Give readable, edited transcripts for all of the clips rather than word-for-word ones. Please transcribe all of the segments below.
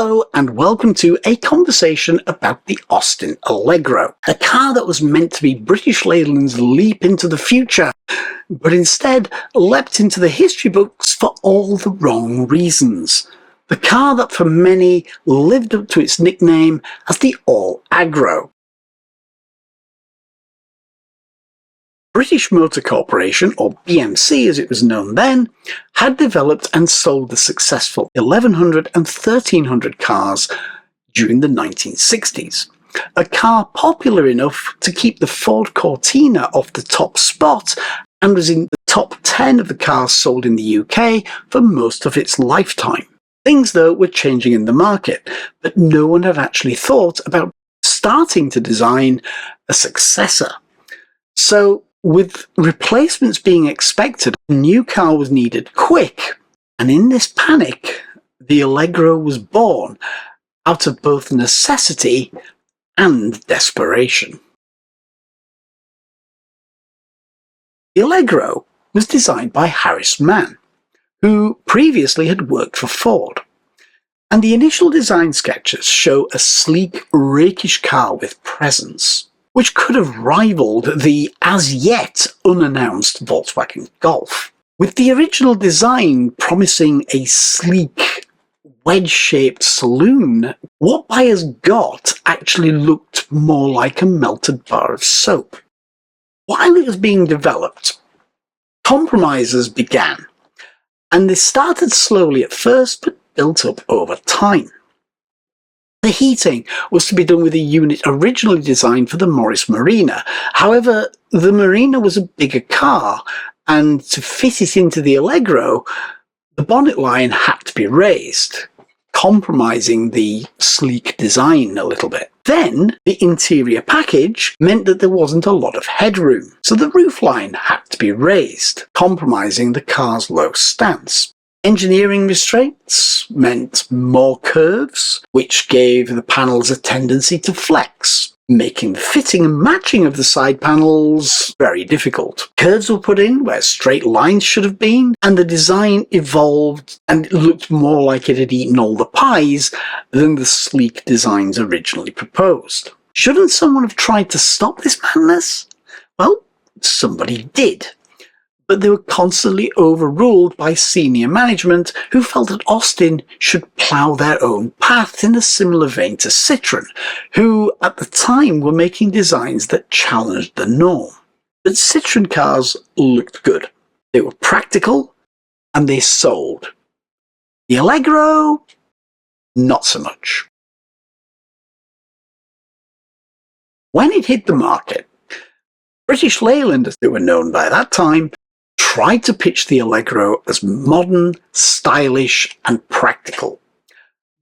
Hello and welcome to a conversation about the Austin Allegro, a car that was meant to be British Leyland's leap into the future, but instead leapt into the history books for all the wrong reasons. The car that for many lived up to its nickname as the All Aggro. British Motor Corporation, or BMC as it was known then, had developed and sold the successful 1100 and 1300 cars during the 1960s. A car popular enough to keep the Ford Cortina off the top spot and was in the top 10 of the cars sold in the UK for most of its lifetime. Things, though, were changing in the market, but no one had actually thought about starting to design a successor. So, with replacements being expected, a new car was needed quick, and in this panic, the Allegro was born out of both necessity and desperation. The Allegro was designed by Harris Mann, who previously had worked for Ford, and the initial design sketches show a sleek, rakish car with presence, which could have rivaled the as-yet unannounced Volkswagen Golf. With the original design promising a sleek, wedge-shaped saloon, what buyers got actually looked more like a melted bar of soap. While it was being developed, compromises began, and they started slowly at first but built up over time. The heating was to be done with a unit originally designed for the Morris Marina. However, the Marina was a bigger car, and to fit it into the Allegro, the bonnet line had to be raised, compromising the sleek design a little bit. Then, the interior package meant that there wasn't a lot of headroom, so the roofline had to be raised, compromising the car's low stance. Engineering restraints meant more curves, which gave the panels a tendency to flex, making the fitting and matching of the side panels very difficult. Curves were put in where straight lines should have been, and the design evolved and it looked more like it had eaten all the pies than the sleek designs originally proposed. Shouldn't someone have tried to stop this madness? Well, somebody did. But they were constantly overruled by senior management who felt that Austin should plough their own path in a similar vein to Citroën, who at the time were making designs that challenged the norm. But Citroën cars looked good. They were practical and they sold. The Allegro, not so much. When it hit the market, British Leyland, as they were known by that time, tried to pitch the Allegro as modern, stylish and practical,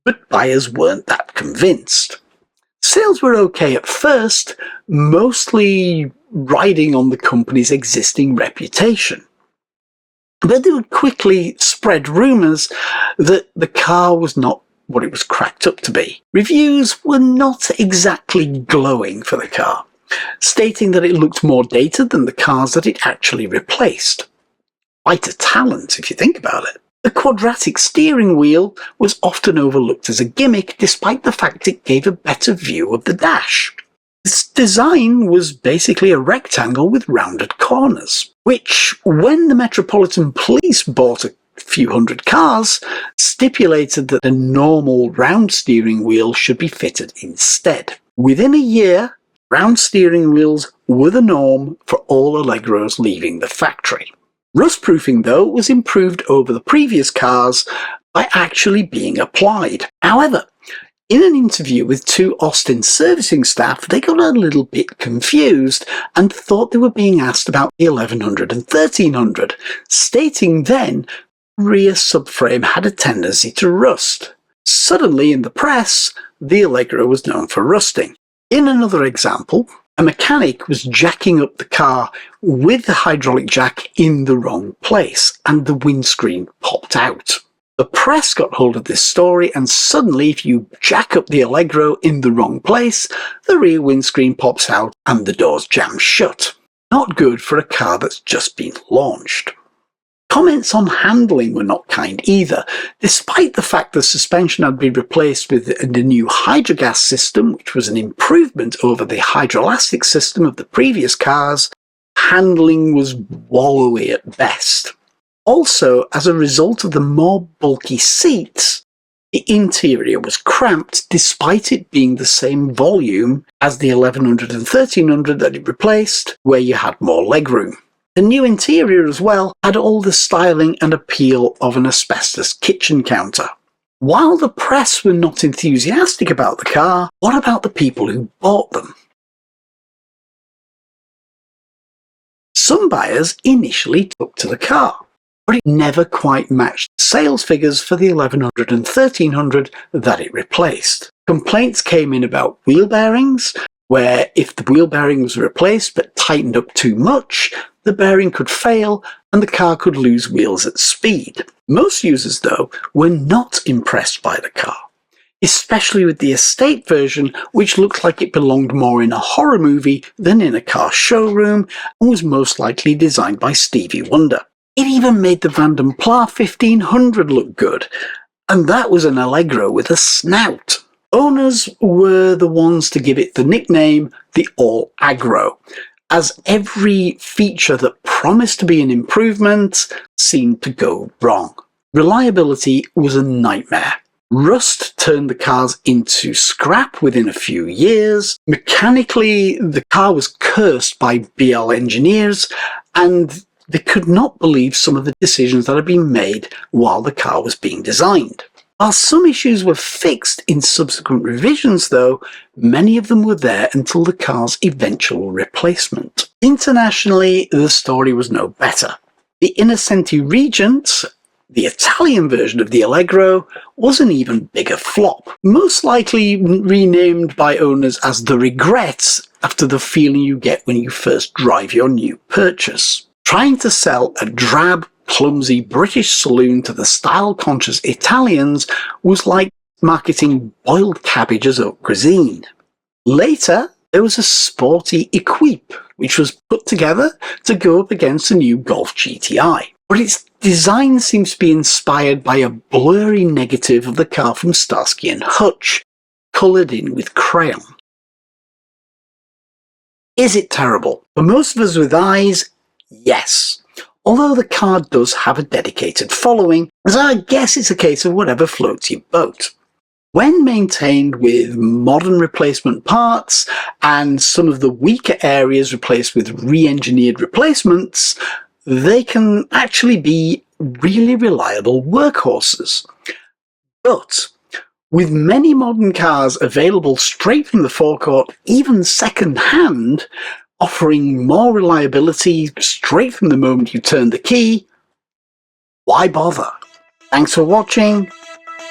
but buyers weren't that convinced. Sales were okay at first, mostly riding on the company's existing reputation. But they would quickly spread rumours that the car was not what it was cracked up to be. Reviews were not exactly glowing for the car, stating that it looked more dated than the cars that it actually replaced. Quite a talent, if you think about it. The quadratic steering wheel was often overlooked as a gimmick, despite the fact it gave a better view of the dash. Its design was basically a rectangle with rounded corners, which, when the Metropolitan Police bought a few hundred cars, stipulated that a normal round steering wheel should be fitted instead. Within a year, round steering wheels were the norm for all Allegros leaving the factory. Rust-proofing, though, was improved over the previous cars by actually being applied. However, in an interview with two Austin servicing staff, they got a little bit confused and thought they were being asked about the 1100 and 1300, stating then the rear subframe had a tendency to rust. Suddenly, in the press, the Allegro was known for rusting. In another example, a mechanic was jacking up the car with the hydraulic jack in the wrong place, and the windscreen popped out. The press got hold of this story, and suddenly if you jack up the Allegro in the wrong place, the rear windscreen pops out and the doors jam shut. Not good for a car that's just been launched. Comments on handling were not kind either. Despite the fact the suspension had been replaced with the new hydrogas system, which was an improvement over the hydroelastic system of the previous cars, handling was wallowy at best. Also, as a result of the more bulky seats, the interior was cramped despite it being the same volume as the 1100 and 1300 that it replaced, where you had more legroom. The new interior as well had all the styling and appeal of an asbestos kitchen counter. While the press were not enthusiastic about the car, what about the people who bought them? Some buyers initially took to the car, but it never quite matched the sales figures for the 1100 and 1300 that it replaced. Complaints came in about wheel bearings, where if the wheel bearing was replaced but tightened up too much, the bearing could fail and the car could lose wheels at speed. Most users, though, were not impressed by the car, especially with the estate version, which looked like it belonged more in a horror movie than in a car showroom and was most likely designed by Stevie Wonder. It even made the Vanden Plas 1500 look good, and that was an Allegro with a snout. Owners were the ones to give it the nickname the All Aggro, as every feature that promised to be an improvement seemed to go wrong. Reliability was a nightmare. Rust turned the cars into scrap within a few years. Mechanically, the car was cursed by BL engineers, and they could not believe some of the decisions that had been made while the car was being designed. While some issues were fixed in subsequent revisions, though, many of them were there until the car's eventual replacement. Internationally, the story was no better. The Innocenti Regent, the Italian version of the Allegro, was an even bigger flop, most likely renamed by owners as the Regrets after the feeling you get when you first drive your new purchase. Trying to sell a drab, clumsy British saloon to the style-conscious Italians was like marketing boiled cabbage as haute cuisine. Later, there was a sporty Equipe, which was put together to go up against the new Golf GTI. But its design seems to be inspired by a blurry negative of the car from Starsky and Hutch, coloured in with crayon. Is it terrible? For most of us with eyes, yes. Although the car does have a dedicated following, so I guess it's a case of whatever floats your boat. When maintained with modern replacement parts and some of the weaker areas replaced with re-engineered replacements, they can actually be really reliable workhorses. But with many modern cars available straight from the forecourt, even second-hand, offering more reliability straight from the moment you turn the key, why bother? Thanks for watching.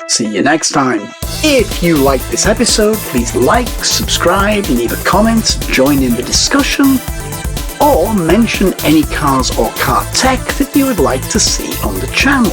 See you next time. If you liked this episode, please like, subscribe, leave a comment, join in the discussion, or mention any cars or car tech that you would like to see on the channel.